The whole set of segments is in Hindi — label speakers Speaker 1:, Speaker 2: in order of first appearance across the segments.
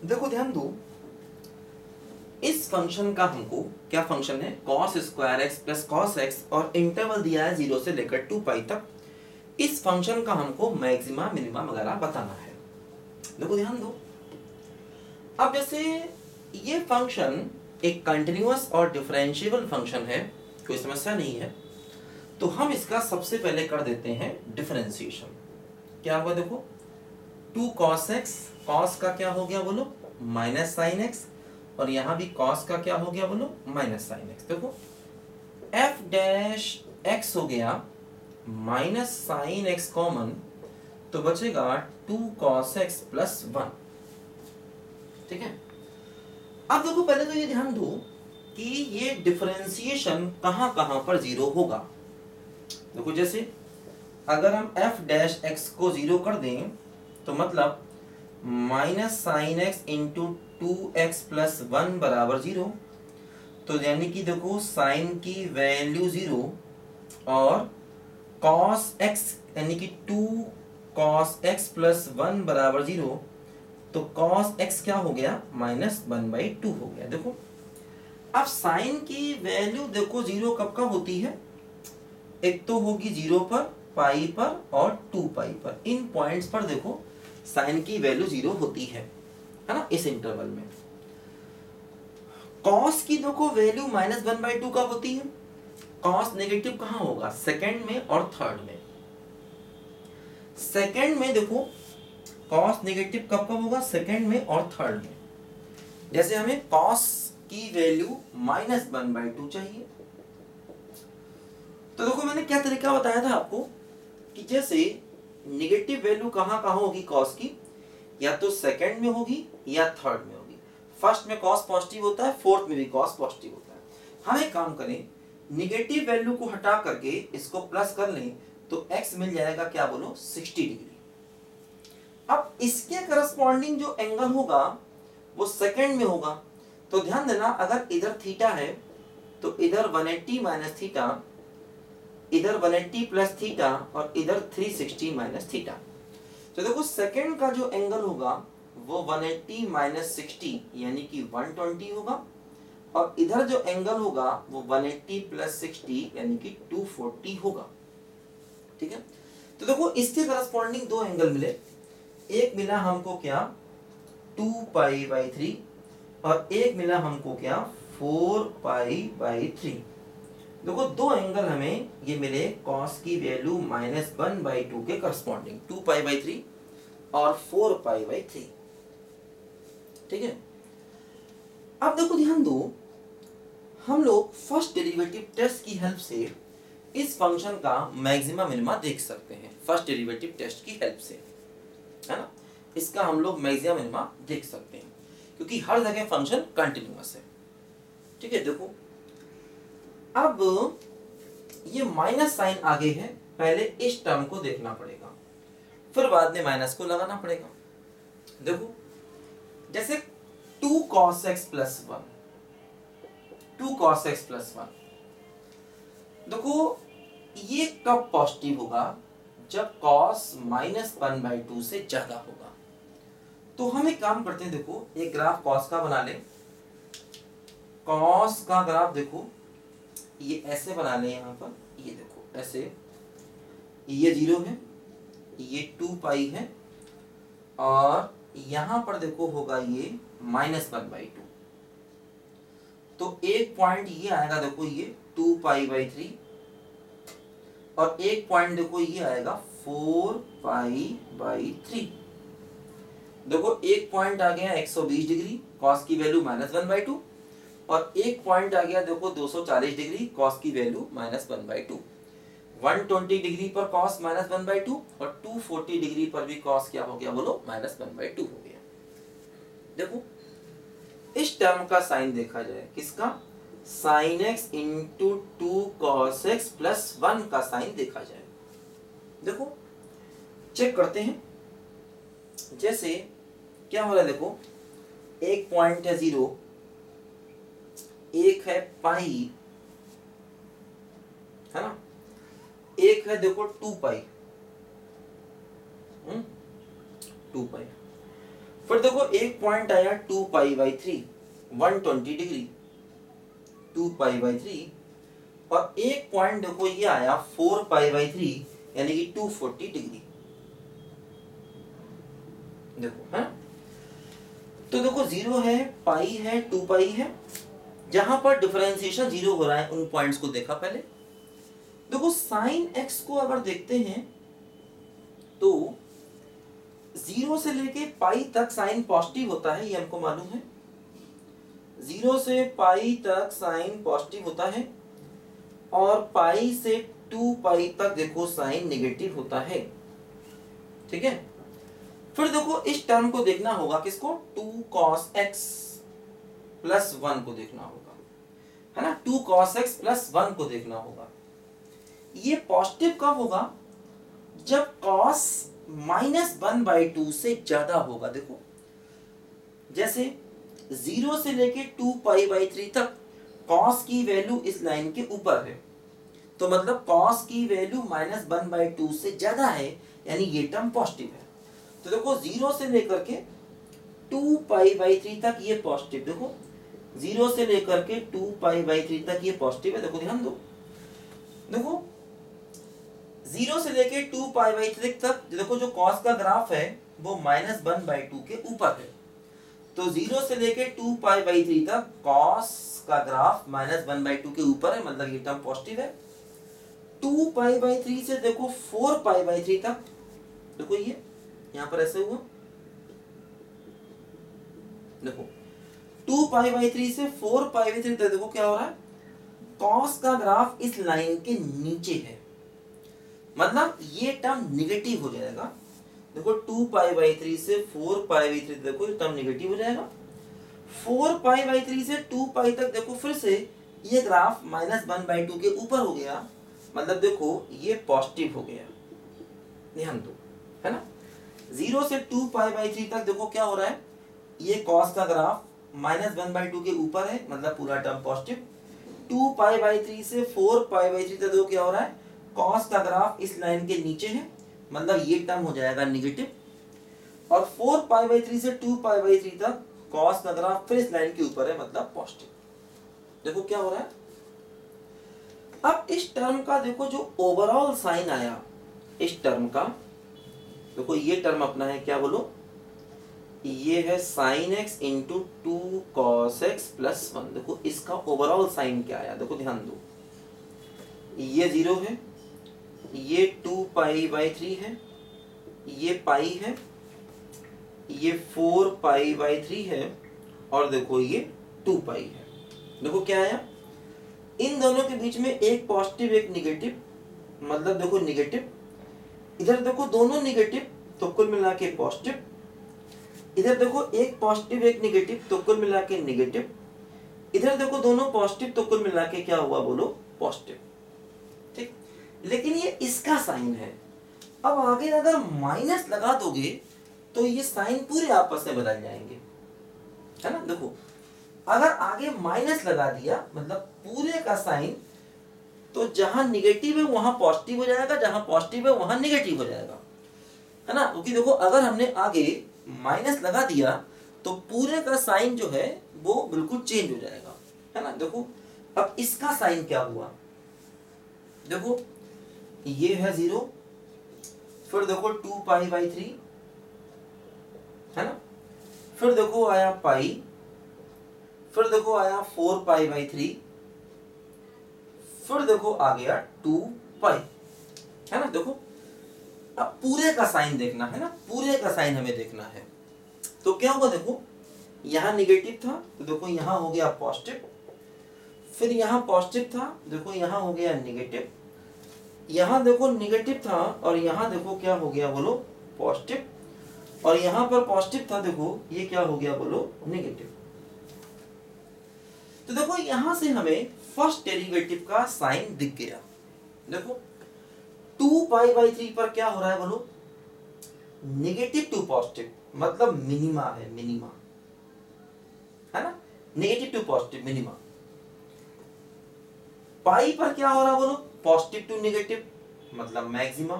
Speaker 1: देखो ध्यान दो, इस फंक्शन का हमको क्या फंक्शन है, cos square x plus cos x और इंटरवल दिया है 0 से लेकर 2 पाई तक। इस फंक्शन का हमको मैक्सिमा मिनिमा वगैरह बताना है। देखो ध्यान दो, अब जैसे ये फंक्शन एक कंटिन्यूअस और डिफरेंशिएबल फंक्शन है, कोई समस्या नहीं है, तो हम इसका सबसे पहले कर देते हैं डिफरेंशिएशन। क्या होगा देखो, 2 cos x, cos का क्या हो गया बोलो, माइनस साइन x, और यहां भी cos का क्या हो गया बोलो, माइनस साइन x। देखो f डैश x हो गया माइनस साइन x कॉमन, तो बचेगा 2 cos x प्लस 1। ठीक है, अब देखो पहले तो ये ध्यान दो कि ये डिफरेंशिएशन कहां कहां पर जीरो होगा। देखो जैसे अगर हम f डैश x को जीरो कर दें तो मतलब minus sine x into 2x plus 1 बराबर 0, तो यानी कि देखो साइन की वैल्यू 0 और cos x यानी कि 2 cos x प्लस 1 बराबर 0, तो cos x क्या हो गया, माइनस 1/2 हो गया। देखो अब साइन की वैल्यू देखो 0 कब कब होती है, एक तो होगी 0 पर, पाई पर और 2 पाई पर। इन पॉइंट्स पर देखो साइन की वैल्यू 0 होती है ना, इस इंटरवल में। cos की देखो वैल्यू माइनस 1/2 कब होती है, cos नेगेटिव कहां होगा, सेकंड में और थर्ड में। सेकंड में देखो cos नेगेटिव कब कब होगा, सेकंड में और थर्ड में। जैसे हमें cos की वैल्यू माइनस 1/2 चाहिए, तो देखो मैंने क्या तरीका बताया था आपको कि जैसे नेगेटिव वैल्यू कहां कहां होगी cos की, या तो सेकंड में होगी या थर्ड में होगी। फर्स्ट में cos पॉजिटिव होता है, फोर्थ में भी cos पॉजिटिव होता है। हम एक काम करें, नेगेटिव वैल्यू को हटा करके इसको प्लस कर लें तो x मिल जाएगा क्या बोलो, 60 डिग्री। अब इसके करस्पॉन्डिंग जो एंगल होगा वो सेकंड में होगा, तो ध्यान देना अगर इधर थीटा है तो इधर 180 माइनस थीटा, इधर 180 प्लस थीटा और इधर 360 माइनस थीटा। तो देखो सेकंड का जो एंगल होगा वो 180 माइनस 60 यानी कि 120 होगा, और इधर जो एंगल होगा वो 180 प्लस 60 यानी कि 240 होगा। ठीक है, तो देखो इसके करस्पॉन्डिंग दो एंगल मिले, एक मिला हमको क्या 2π/3 और एक मिला हमको क्या 4π/3। देखो दो एंगल हमें ये मिले cos की वैल्यू माइनस 1/2 के करस्पॉन्डिंग, 2π/3 और 4π/3। ठीक है, अब देखो ध्यान दो, हम लोग फर्स्ट डेरिवेटिव टेस्ट की हेल्प से इस फंक्शन का मैक्सिमा मिनिमा देख सकते हैं। फर्स्ट डेरिवेटिव टेस्ट की हेल्प से, है ना, इसका हम लोग मैक्सिमा मिनिमा देख सकते हैं क्योंकि हर जगह फंक्शन कंटिन्यूअस है। ठीक है, देखो अब ये माइनस साइन आगे है, पहले इस टर्म को देखना पड़ेगा, फिर बाद में माइनस को लगाना पड़ेगा। देखो जैसे 2 cos x plus 1, 2 cos x plus 1, देखो ये कब पॉजिटिव होगा, जब cos माइनस 1/2 से ज्यादा होगा। तो हम एक काम करते हैं, देखो एक ग्राफ cos का बना लें। cos का ग्राफ देखो ये ऐसे बना लें, यहाँ पर ये देखो ऐसे, ये 0 है, ये 2 पाई है, और यहां पर देखो होगा ये माइनस 1/2। तो एक पॉइंट ये आएगा देखो ये 2π/3, और एक पॉइंट देखो ये आएगा 4π/3। देखो एक पॉइंट आ गया 120 डिग्री, cos की वैल्यू माइनस 1/2, और एक पॉइंट आ गया देखो 240 डिग्री, cos की वैल्यू माइनस 1/2। 120 डिग्री पर cos माइनस 1/2 और 240 डिग्री पर भी cos क्या हो गया बोलो, माइनस 1/2 हो गया। देखो इस टर्म का साइन देखा जाए, किसका, sine x into 2 cos x plus 1 का साइन देखा जाए। देखो चेक करते हैं, जैसे क्या हो रहा है, देखो एक पॉइंट है 0, एक है पाई, है ना, एक है देखो 2 पाई, 2 पाई। फिर देखो एक पॉइंट आया 2π/3 120 डिग्री 2π/3, और एक पॉइंट देखो ये आया 4π/3 यानी कि 240 डिग्री। देखो है, तो देखो 0 है, पाई है, 2π है, जहां पर डिफरेंशिएशन 0 हो रहा है उन पॉइंट्स को देखा पहले। देखो साइन x को अगर देखते हैं तो 0 से लेके पाई तक साइन पॉजिटिव होता है, ये हमको मालूम है। 0 से पाई तक साइन पॉजिटिव होता है, और पाई से 2π तक देखो साइन नेगेटिव होता है। ठीक है, फिर देखो इस टर्म को देखना होगा, किसको, 2cos x प्लस 1 को देखना होगा, है ना, 2cos x प्लस 1 को देखना होगा। ये पॉजिटिव कब होगा, जब cos -1/2 से ज्यादा होगा। देखो जैसे 0 से लेके 2π/3 तक cos की वैल्यू इस लाइन के ऊपर है, तो मतलब cos की वैल्यू -1/2 से ज्यादा है, यानी ये टर्म पॉजिटिव है। तो देखो 0 से लेकर के 2π/3 तक ये पॉजिटिव, देखो 0 से लेकर के 2π/3 तक ये पॉजिटिव है। देखो ध्यान दो, देखो 0 से लेके 2π/3 तक देखो जो cos का ग्राफ है वो -1/2 के ऊपर है, तो 0 से लेके 2π/3 तक cos का ग्राफ -1/2 के ऊपर है, मतलब ये टर्म पॉजिटिव है। 2π/3 से देखो 4π/3 तक, देखो ये यहां पर ऐसे हुआ, देखो 2π/3 से 4π/3 तक देखो क्या हो रहा है, cos का ग्राफ इस लाइन के नीचे है, मतलब ये टर्म निगेटिव हो जाएगा। देखो 2π/3 से 4π/3 देखो ये टर्म निगेटिव हो जाएगा। 4π/3 से 2π तक देखो फिर से ये ग्राफ -1/2 के ऊपर हो गया, मतलब देखो ये पॉजिटिव हो गया, ध्यान दो, है ना। 0 से 2π/3 तक देखो क्या हो रहा है, ये cos का ग्राफ -1/2 के ऊपर है, मतलब पूरा टर्म पॉजिटिव। 2π/3 से 4π/3 तक देखो क्या हो रहा है, cos का ग्राफ इस लाइन के नीचे है, मतलब ये टर्म हो जाएगा निगेटिव। और 4π/3 से 2π/3 तक cos का ग्राफ फिर इस लाइन के ऊपर है, मतलब पॉजिटिव। देखो क्या हो रहा है। अब इस टर्म का देखो जो ओवरऑल साइन आया इस टर्म का, देखो ये टर्म अपना है क्या, बोलो, ये है sin x into 2cos x plus 1। देखो इसका ओवरऑल साइन क्या आया, देखो ध्यान दो, ये 0 है, ये 2π/3 है, ये पाई है, ये 4π/3 है, और देखो ये 2π है। देखो क्या आया, इन दोनों के बीच में एक पॉजिटिव एक निगेटिव, मतलब देखो निगेटिव, इधर देखो दोनों निगेटिव तो कुल मिला के पॉजिटिव, इधर देखो एक पॉजिटिव एक निगेटिव तो कुल मिला के निगेटिव, इधर देखो दोनों पॉजिटिव तो कुल मिला के क्या हुआ, बोलो, पॉजिटिव। ठीक, लेकिन ये इसका साइन है। अब आगे अगर माइनस लगा दोगे तो ये साइन पूरे आपस में बदल जाएंगे, है ना। देखो अगर आगे माइनस लगा दिया मतलब पूरे का साइन, तो जहां निगेटिव है वहां पॉजिटिव हो जाएगा, जहां पॉजिटिव है वहां निगेटिव हो जाएगा, है ना। क्योंकि देखो अगर हमने आगे माइनस लगा दिया तो पूरे का साइन जो है वो बिल्कुल चेंज हो जाएगा, है ना। देखो अब इसका साइन क्या हुआ, देखो ये है 0, फिर देखो 2π/3, है ना, फिर देखो आया पाई, फिर देखो आया 4π/3, फिर देखो आ गया 2π, है ना। देखो अब पूरे का साइन देखना है ना, पूरे का साइन हमें देखना है, तो क्या होगा, देखो यहां निगेटिव था तो देखो यहां हो गया पॉजिटिव, फिर यहां पॉजिटिव था, देखो यहां हो गया निगेटिव, यहां देखो निगेटिव था और यहां देखो क्या हो गया, बोलो, पॉजिटिव, और यहां पर पॉजिटिव था, देखो ये क्या हो गया, बोलो, नेगेटिव। तो देखो यहां से हमें फर्स्ट डेरिवेटिव का साइन दिख गया। देखो 2π/3 पर क्या हो रहा है, बोलो, नेगेटिव टू पॉजिटिव, मतलब मिनिमा है, मिनिमा, है ना, नेगेटिव टू पॉजिटिव मिनिमा। पाई पर क्या हो रहा है, बोलो, पॉजिटिव टू नेगेटिव, मतलब मैक्सिमा।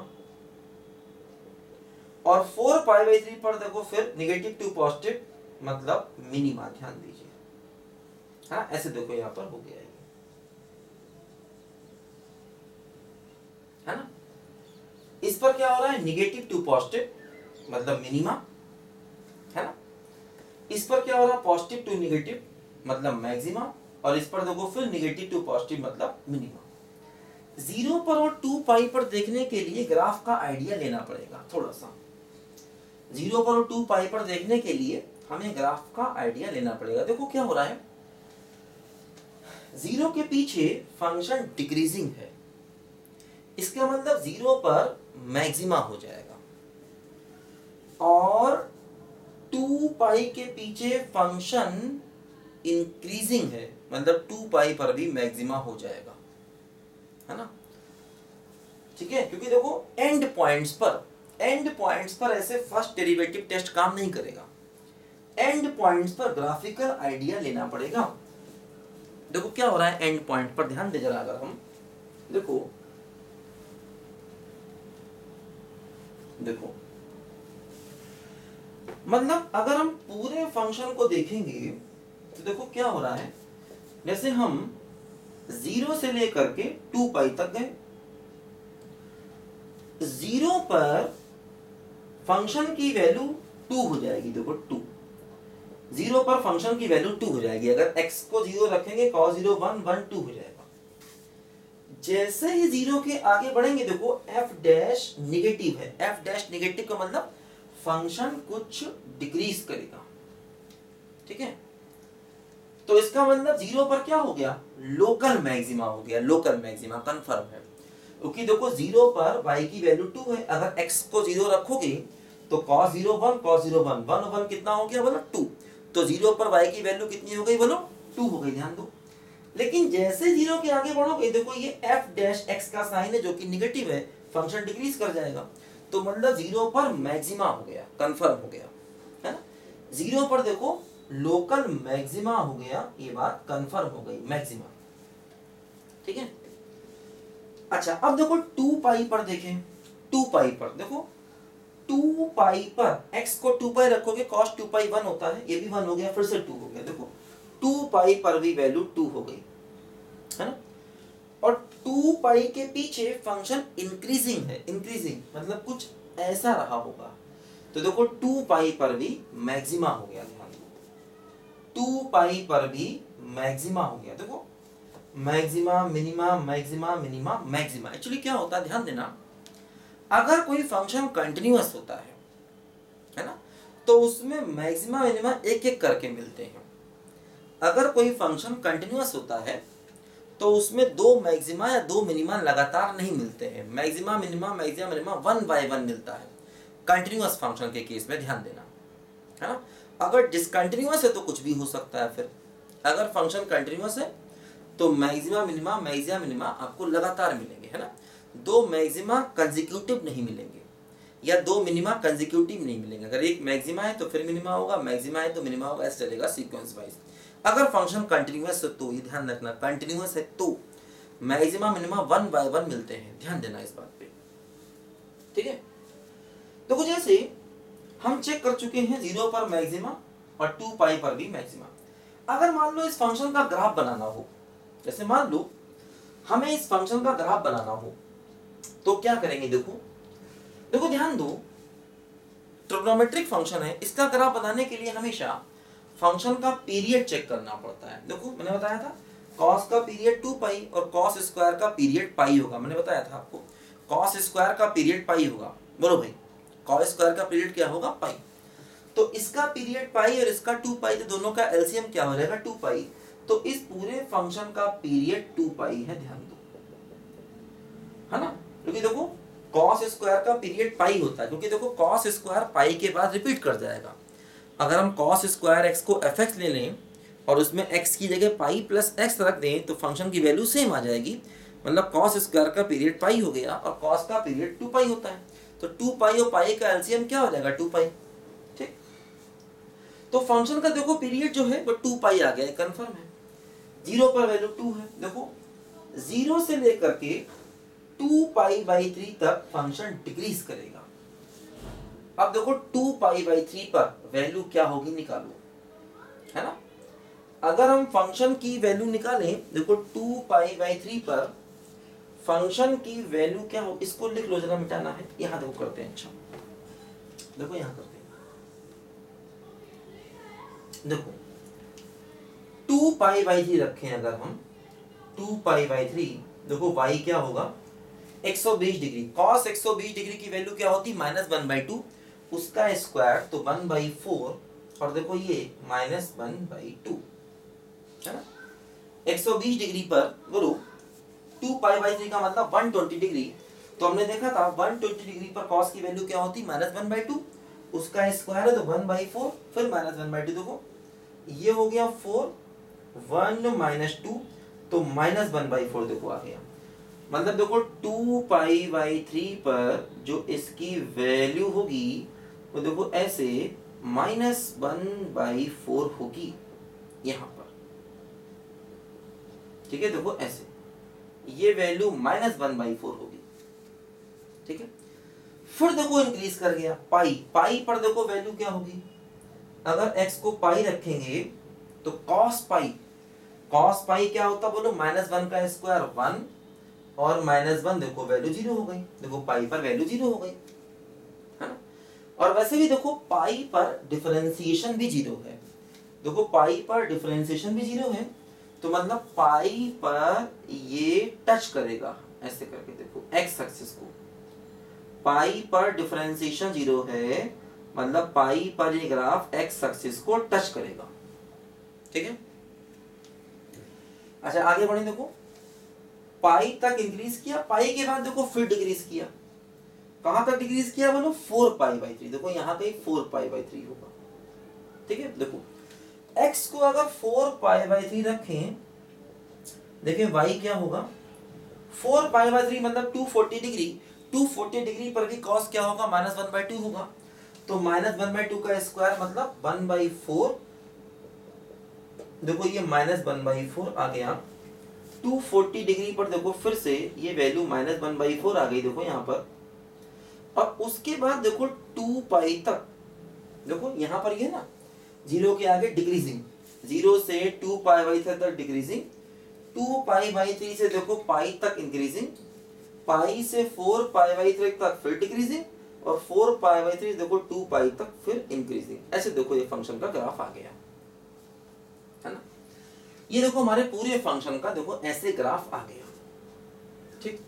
Speaker 1: और 4π/3 पर देखो फिर नेगेटिव टू पॉजिटिव मतलब मिनिमा, ध्यान दीजिए। हाँ ऐसे देखो यहाँ पर हो गया है ना। इस पर क्या हो रहा है, निगेटिव टू पॉजिटिव मतलब मिनिमा, है ना। इस पर क्या हो रहा है, पॉजिटिव टू निगेटिव मतलब मैक्सिमा, और इस पर देखो फिर निगेटिव टू पॉजिटिव मतलब मिनिमा। 0 पर और 2π पर देखने के लिए ग्राफ का आइडिया लेना पड़ेगा थोड़ा सा। 0 पर और 2π पर देखने के लिए हमें ग्राफ का आइडिया लेना पड़ेगा। देखो क्या हो रहा है, 0 के पीछे फंक्शन डिक्रीजिंग है, इसका मतलब 0 पर मैक्सिमा हो जाएगा, और 2π के पीछे फंक्शन इंक्रीजिंग है, मतलब 2π पर भी मैक्सिमा हो जाएगा, है ना। ठीक है, क्योंकि देखो एंड पॉइंट्स पर ऐसे फर्स्ट डेरिवेटिव टेस्ट काम नहीं करेगा। एंड पॉइंट्स पर ग्राफिकल आइडिया लेना पड़ेगा। देखो क्या हो रहा है एंड पॉइंट पर, ध्यान दे जरा। अगर हम देखो मतलब अगर हम पूरे फंक्शन को देखेंगे तो देखो क्या हो रहा है, जैसे हम 0 से लेकर के 2π तक गए, 0 पर फंक्शन की वैल्यू 2 हो जाएगी। देखो 2, 0 पर फंक्शन की वैल्यू 2 हो जाएगी। अगर x को 0 रखेंगे cos 0 1 1 2 हो जाएगा। जैसे ही 0 के आगे बढ़ेंगे देखो f डैश निगेटिव है, f डैश निगेटिव का मतलब फंक्शन कुछ डिक्रीज करेगा। ठीक है, तो इसका मतलब 0 पर क्या हो गया, लोकल मैक्सिमा हो गया, लोकल मैक्सिमा कंफर्म है। क्योंकि देखो 0 पर y की वैल्यू 2 है, अगर x को 0 रखोगे तो cos 0 1 cos 0 1 1 1 कितना हो गया, बोलो 2। तो 0 पर y की वैल्यू कितनी हो गई, बोलो 2 हो गई, ध्यान दो। लेकिन जैसे 0 के आगे बढ़ोगे देखो ये f डैश x का साइन है जो कि निगेटिव है, फंक्शन डिक्रीज कर जाएगा। तो मतलब 0 पर मैक्सिमा हो गया, कंफर्म हो गया, है ना। 0 पर देखो लोकल मैक्सिमा हो गया, ये बात कंफर्म हो गई, मैक्सिमा। ठीक है, अच्छा अब देखो 2π पर देखें। 2π पर देखो 2π पर x को 2π रखोगे cos 2π 1 होता है, ये भी 1 हो गया, फिर से 2 हो गया। देखो 2π पर भी वैल्यू 2 हो गई, है ना। और 2π के पीछे फंक्शन इंक्रीजिंग है, इंक्रीजिंग मतलब कुछ ऐसा रहा होगा। तो देखो 2π पर भी मैक्सिमा हो गया, ध्यान दो 2π पर भी मैक्सिमा हो गया। देखो maxima minima maxima minima maxima. Actually क्या होता है, ध्यान देना, अगर कोई फंक्शन कंटिन्यूअस होता है ना, तो उसमें मैक्सिमा मिनिमा एक एक करके मिलते हैं। अगर कोई फंक्शन कंटिन्यूअस होता है तो उसमें 2 मैक्सिमा या 2 मिनिमा लगातार नहीं मिलते हैं। Maxima minima maxima minima 1 by 1 मिलता है कंटिन्यूअस फंक्शन के केस में, ध्यान देना, है ना। अगर डिसकंटिन्यूअस है तो कुछ भी हो सकता है। फिर अगर फंक्शन कंटिन्यूअस है तो मैक्सिमा मिनिमा मैक्सिमा मिनिमा आपको लगातार मिलेंगे, है ना। 2 मैक्सिमा कंसेक्यूटिव नहीं मिलेंगे या 2 मिनिमा कंसेक्यूटिव नहीं मिलेंगे। अगर एक मैक्सिमा है तो फिर मिनिमा होगा, मैक्सिमा है तो मिनिमा होगा, ऐसे चलेगा सीक्वेंस वाइज। अगर फंक्शन कंटिन्यूअस है तो ये ध्यान रखना, कंटिन्यूअस है तो मैक्सिमा मिनिमा 1 बाय 1 मिलते हैं, ध्यान देना इस बात पे। ठीक है, तो कुछ ऐसे हम चेक कर चुके हैं 0 पर मैक्सिमा और 2π पर भी मैक्सिमा। अगर मान लो इस फंक्शन का ग्राफ बनाना हो, जैसे मान लो हमें इस फंक्शन का ग्राफ बनाना हो तो क्या करेंगे, देखो ध्यान दो, ट्रिग्नोमेट्रिक फंक्शन है, इसका ग्राफ बनाने के लिए हमेशा फंक्शन का पीरियड चेक करना पड़ता है। देखो मैंने बताया था cos का पीरियड 2π और cos स्क्वायर का पीरियड पाई होगा। मैंने बताया था आपको cos स्क्वायर का पीरियड पाई होगा, बोलो भाई cos स्क्वायर का पीरियड क्या होगा, पाई। तो इसका पीरियड पाई और इसका 2π, तो दोनों का एलसीएम क्या हो जाएगा, 2π। तो इस पूरे फंक्शन का पीरियड 2π है, ध्यान दो, है ना। क्योंकि देखो cos स्क्वायर का पीरियड पाई होता है, क्योंकि देखो cos स्क्वायर पाई के बाद रिपीट कर जाएगा। अगर हम cos स्क्वायर x को fx ले लें और उसमें x की जगह पाई प्लस x रख दें तो फंक्शन की वैल्यू सेम आ जाएगी। मतलब cos स्क्वायर का पीरियड पाई हो गया और cos का पीरियड 2π होता है, तो 2π और पाई का एलसीएम क्या हो जाएगा, 2π। ठीक, तो फंक्शन का देखो पीरियड जो है वो 2π आ गया है, कंफर्म है। 0 पर वैल्यू 2 है। देखो 0 से लेकर के 2π/3 तक फंक्शन डिक्रीज करेगा। अब देखो 2π/3 पर वैल्यू क्या होगी निकालो, है ना। अगर हम फंक्शन की वैल्यू निकालें, देखो 2π/3 पर फंक्शन की वैल्यू क्या हो, इसको लिख लो जरा, मिटाना है। यहां देखो करते हैं, अच्छा देखो यहां करते हैं, देखो 2π/3 रखें अगर हम 2π/3, देखो y क्या होगा 120 डिग्री। cos 120 डिग्री की वैल्यू क्या होती -1/2, उसका स्क्वायर तो 1/4, और देखो ये -1/2, है ना। 120 डिग्री पर बोलो 2π/3 का मतलब 120 डिग्री। तो हमने देखा था 120 डिग्री पर cos की वैल्यू क्या होती -1/2, उसका स्क्वायर है तो 1/4, फिर -1/2। देखो ये हो गया 4, 1 - 2 तो -1/4 देखो आ गया। मतलब देखो 2π/3 पर जो इसकी वैल्यू होगी वो देखो ऐसे -1/4 होगी यहां पर, ठीक है। देखो ऐसे ये वैल्यू -1/4 होगी, ठीक है। फिर देखो इंक्रीज कर गया पाई पर, देखो वैल्यू क्या होगी, अगर x को पाई रखेंगे तो cos पाई क्या होता बोलो -1 का स्क्वायर 1, और -1 देखो वैल्यू 0 हो गई। देखो पाई पर वैल्यू 0 हो गई, है ना। और वैसे भी देखो पाई पर डिफरेंशिएशन भी 0 है। देखो पाई पर डिफरेंशिएशन भी 0 है, तो मतलब पाई पर ये टच करेगा ऐसे करके, देखो x एक्सिस को। पाई पर डिफरेंशिएशन 0 है, मतलब पाई पर ये ग्राफ x एक्सिस को टच करेगा, ठीक है। अच्छा आगे बढ़े, देखो पाई तक इंक्रीज किया, पाई के बाद देखो फिर डिक्रीज किया। कहां तक डिक्रीज किया बोलो 4π/3। देखो यहां पे 4π/3 होगा, ठीक है। देखो x को अगर 4π/3 रखें, देखिए y क्या होगा 4π/3 मतलब 240 डिग्री। 240 डिग्री पर भी cos क्या होगा -1/2 होगा, तो -1/2 का स्क्वायर मतलब 1/4। देखो ये -1/4 आ गया। 240 डिग्री पर देखो फिर से ये वैल्यू -1/4 आ गई, देखो यहाँ पर। और उसके बाद देखो 2π तक, देखो यहाँ पर ये ना 0 के आगे डिक्रीजिंग, 0 से 2π/3 तक डिक्रीजिंग, 2π/3 से देखो पाई तक इंक्रीजिंग, पाई से 4π/3 तक फिर डिक्रीजिंग, और 4π/3 देखो 2π तक फिर इंक्रीजिंग। ऐसे देखो ये फंक्शन का ग्राफ आ गया, है ना। ये देखो हमारे पूरे फंक्शन का देखो ऐसे ग्राफ आ गया, ठीक।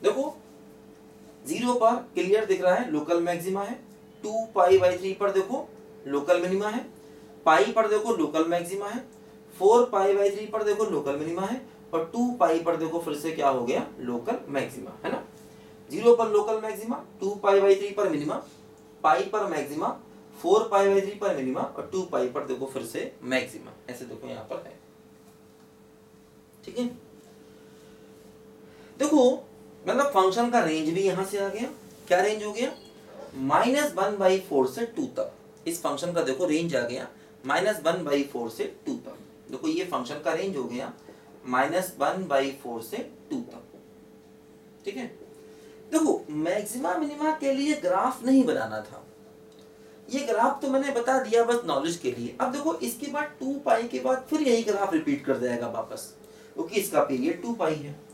Speaker 1: देखो 0 पर क्लियर दिख रहा है लोकल मैक्सिमा है, 2π/3 पर देखो लोकल मिनिमा है, पाई पर देखो लोकल मैक्सिमा है, 4π/3 पर देखो लोकल मिनिमा है, और 2π पर देखो फिर से क्या हो गया लोकल मैक्सिमा, है ना। 0 पर लोकल मैक्सिमा, 2π/3 पर मिनिमा, पाई पर मैक्सिमा, 4π/3 पर मिनिमा, और 2π पर देखो फिर से मैक्सिमा। ऐसे देखो यहाँ पर है, ठीक है। देखो मतलब फंक्शन का रेंज भी यहां से आ गया। क्या रेंज हो गया -1/4 से 2 तक। इस फंक्शन का देखो रेंज आ गया -1/4 से 2 तक। देखो ये फंक्शन का रेंज हो गया -1/4 से 2 तक, ठीक है। देखो मैक्सिमा मिनिमा के लिए ग्राफ नहीं बनाना था, ये ग्राफ तो मैंने बता दिया बस नॉलेज के लिए। अब देखो इसके बाद 2π के बाद फिर यही ग्राफ रिपीट कर जाएगा वापस, क्योंकि इसका पीरियड 2π है।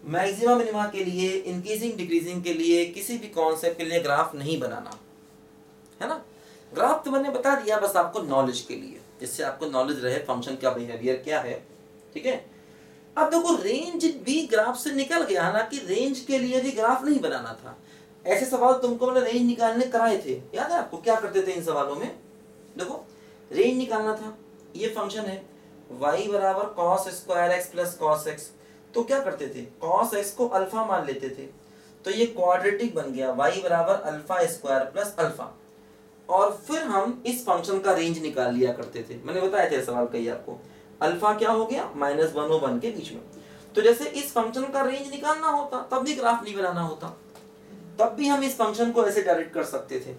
Speaker 1: मैक्सिमा मिनिमा के लिए, इंक्रीजिंग डिक्रीजिंग के लिए, किसी भी कॉन्सेप्ट के लिए ग्राफ नहीं बनाना, है ना। ग्राफ तो मैंने बता दिया बस आपको नॉलेज के लिए, जिससे आपको नॉलेज रहे फंक्शन का बिहेवियर क्या है, ठीक है। अब देखो रेंज भी ग्राफ से निकल गया, हालांकि रेंज के लिए भी ग्राफ नहीं बनाना था। ऐसे सवाल तुमको मैंने रेंज निकालने कराए थे, याद है आपको क्या करते थे इन सवालों में। देखो रेंज निकालना था, ये फंक्शन है y बराबर cos² x plus cos x, तो क्या करते थे cos x को अल्फा मान लेते थे, तो ये क्वाड्रेटिक बन गया y बराबर α² प्लस अल्फा। और फिर हम इस फंक्शन का रेंज निकाल लिया करते थे, मैंने बताया था सवाल कही आपको। अल्फा क्या हो गया -1 और 1 के बीच में। तो जैसे इस फंक्शन का रेंज निकालना होता तब भी ग्राफ नहीं बनाना होता, तब भी हम इस फंक्शन को ऐसे डायरेक्ट कर सकते थे।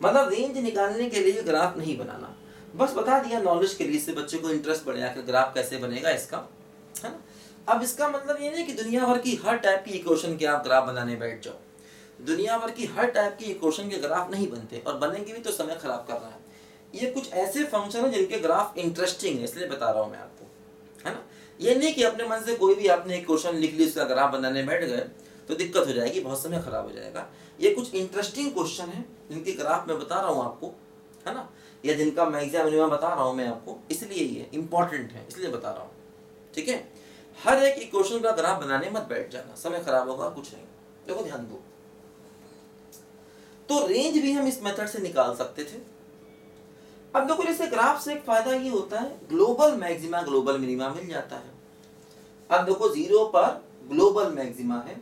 Speaker 1: मतलब रेंज निकालने के लिए ग्राफ नहीं बनाना, बस बता दिया नॉलेज के लिए, इससे बच्चे को इंटरेस्ट बढ़ेगा कि ग्राफ कैसे बनेगा इसका, है ना। अब इसका मतलब ये नहीं कि दुनिया भर की हर टाइप की इक्वेशन के आप ग्राफ बनाने बैठ जाओ। दुनिया भर की हर टाइप की इक्वेशन के ग्राफ नहीं बनते, और बनेंगे भी तो समय खराब कर रहा है। ये कुछ ऐसे फंक्शन है जिनके ग्राफ इंटरेस्टिंग है, इसलिए बता रहा हूँ मैं आपको, है ना। ये नहीं कि अपने मन से कोई भी आपने एक क्वेश्चन लिख ली, उसका ग्राफ बनाने बैठ गए तो दिक्कत हो जाएगी, बहुत समय खराब हो जाएगा। ये कुछ इंटरेस्टिंग क्वेश्चन है जिनके ग्राफ मैं बता रहा हूँ आपको, है ना, या जिनका मैक्सिमम मिनिमम बता रहा हूँ मैं आपको, इसलिए ये इंपॉर्टेंट है, इसलिए बता रहा हूँ, ठीक है। हर एक इक्वेशन का ग्राफ बनाने मत बैठ जाना, समय खराब होगा, कुछ नहीं। देखो ध्यान दो, तो रेंज भी हम इस मेथड से निकाल सकते थे। अब देखो जैसे ग्राफ से एक फायदा ये होता है, ग्लोबल मैक्सिमा ग्लोबल मिनिमा मिल जाता है। अब देखो 0 पर ग्लोबल मैक्सिमा है,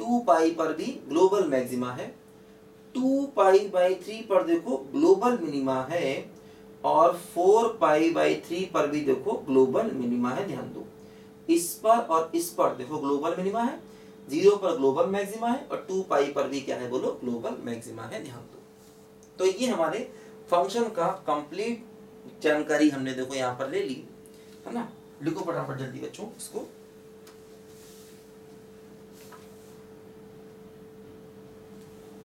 Speaker 1: 2 पाई पर भी ग्लोबल मैक्सिमा है, 2 पाई बाई 3 पर देखो ग्लोबल मिनिमा है, और 4 पाई बाई 3 पर भी देखो ग्लोबल मिनिमा है। ध्यान दो, इस पर और इस पर देखो ग्लोबल मिनिमा है, 0 पर ग्लोबल मैक्सिमा है, और 2 पाई पर भी क्या है बोलो, ग्लोबल मैक्सिमा है। ध्यान दो, तो ये हमारे फंक्शन का कंप्लीट जानकारी हमने देखो यहाँ पर ले ली, है ना। लिखो फटाफट जल्दी बच्चों इसको।